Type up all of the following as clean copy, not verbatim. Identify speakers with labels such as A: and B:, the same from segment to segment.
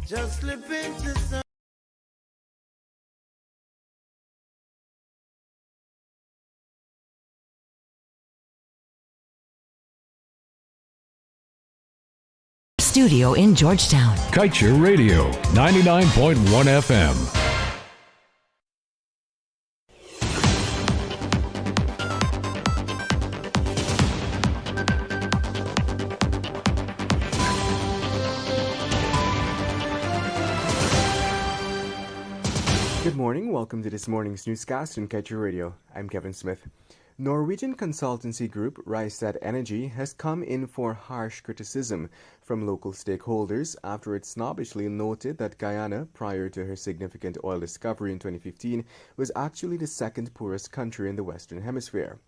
A: Just slip into some.
B: Studio in Georgetown.
C: Kaieteur Radio, 99.1 FM.
D: Good morning, welcome to this morning's newscast on Kaieteur Radio. I'm Kevin Smith. Norwegian consultancy group Rystad Energy has come in for harsh criticism from local stakeholders after it snobbishly noted that Guyana, prior to her significant oil discovery in 2015, was actually the second poorest country in the Western Hemisphere.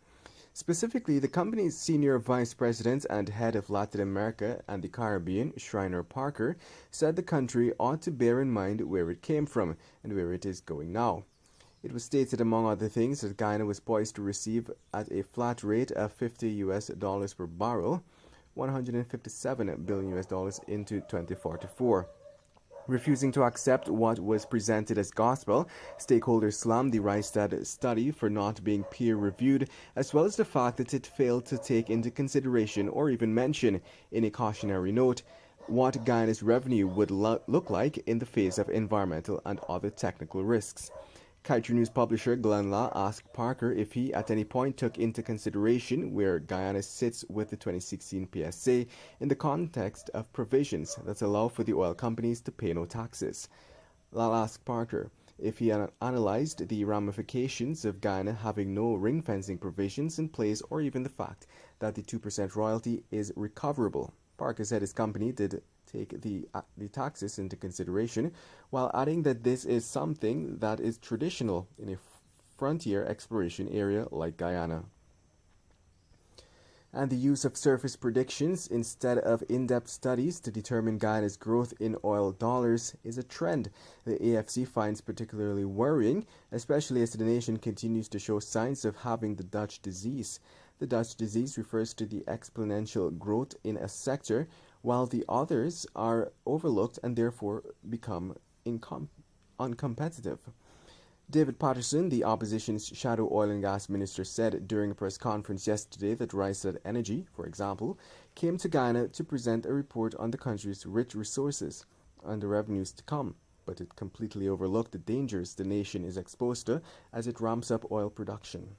D: Specifically, the company's senior vice president and head of Latin America and the Caribbean, Schreiner Parker, said the country ought to bear in mind where it came from and where it is going now. It was stated, among other things, that Guyana was poised to receive at a flat rate of $50 per barrel, $157 billion into 2044. Refusing to accept what was presented as gospel, stakeholders slammed the Rystad study for not being peer-reviewed, as well as the fact that it failed to take into consideration or even mention, in a cautionary note, what Guyana's revenue would look like in the face of environmental and other technical risks. Kaieteur News publisher Glenn Law asked Parker if he at any point took into consideration where Guyana sits with the 2016 PSA in the context of provisions that allow for the oil companies to pay no taxes. Law asked Parker if he analyzed the ramifications of Guyana having no ring-fencing provisions in place, or even the fact that the 2% royalty is recoverable. Parker said his company did take the taxes into consideration, while adding that this is something that is traditional in a frontier exploration area like Guyana. And the use of surface predictions instead of in-depth studies to determine Guyana's growth in oil dollars is a trend the AFC finds particularly worrying, especially as the nation continues to show signs of having the Dutch disease. The Dutch disease refers to the exponential growth in a sector, while the others are overlooked and therefore become uncompetitive. David Patterson, the opposition's shadow oil and gas minister, said during a press conference yesterday that Rystad Energy, for example, came to Guyana to present a report on the country's rich resources and the revenues to come, but it completely overlooked the dangers the nation is exposed to as it ramps up oil production.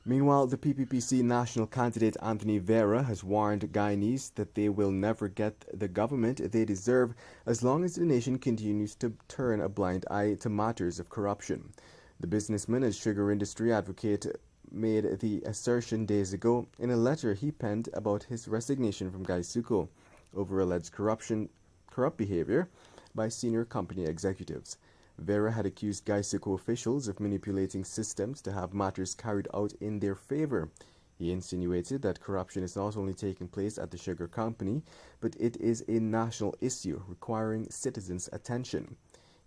D: Meanwhile, the PPPC national candidate Anthony Vera has warned Guyanese that they will never get the government they deserve as long as the nation continues to turn a blind eye to matters of corruption. The businessman and sugar industry advocate made the assertion days ago in a letter he penned about his resignation from Kaieteur over alleged corrupt behavior by senior company executives. Vera had accused Kaieteur officials of manipulating systems to have matters carried out in their favor. He insinuated that corruption is not only taking place at the sugar company, but it is a national issue requiring citizens' attention.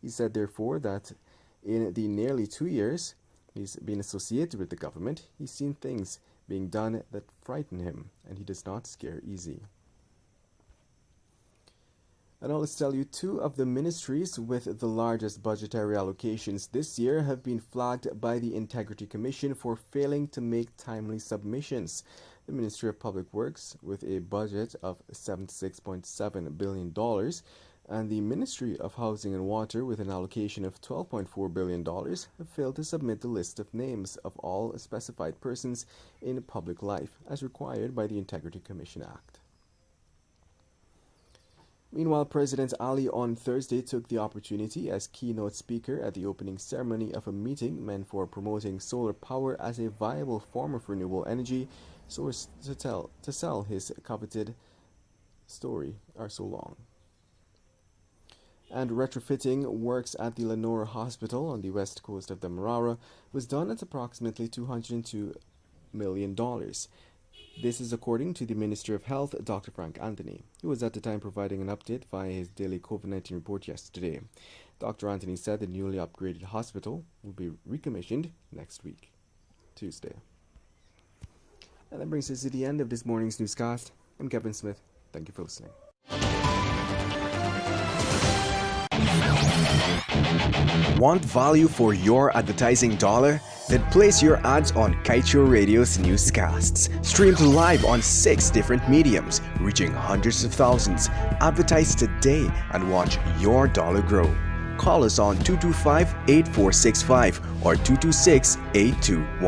D: He said, therefore, that in the nearly 2 years he's been associated with the government, he's seen things being done that frighten him, and he does not scare easy. And I'll tell you, 2 of the ministries with the largest budgetary allocations this year have been flagged by the Integrity Commission for failing to make timely submissions. The Ministry of Public Works, with a budget of $76.7 billion, and the Ministry of Housing and Water, with an allocation of $12.4 billion, have failed to submit the list of names of all specified persons in public life, as required by the Integrity Commission Act. Meanwhile, President Ali on Thursday took the opportunity as keynote speaker at the opening ceremony of a meeting meant for promoting solar power as a viable form of renewable energy source to sell his coveted story are so long. And retrofitting works at the Lenora Hospital on the west coast of Demerara was done at approximately $202 million. This is according to the Minister of Health, Dr. Frank Anthony, who was at the time providing an update via his daily COVID-19 report yesterday. Dr. Anthony said the newly upgraded hospital will be recommissioned next week, Tuesday. And that brings us to the end of this morning's newscast. I'm Kevin Smith. Thank you for listening.
A: Want value for your advertising dollar? Then place your ads on Kaieteur Radio's newscasts. Streamed live on 6 different mediums, reaching hundreds of thousands. Advertise today and watch your dollar grow. Call us on 225-8465 or 226-8211.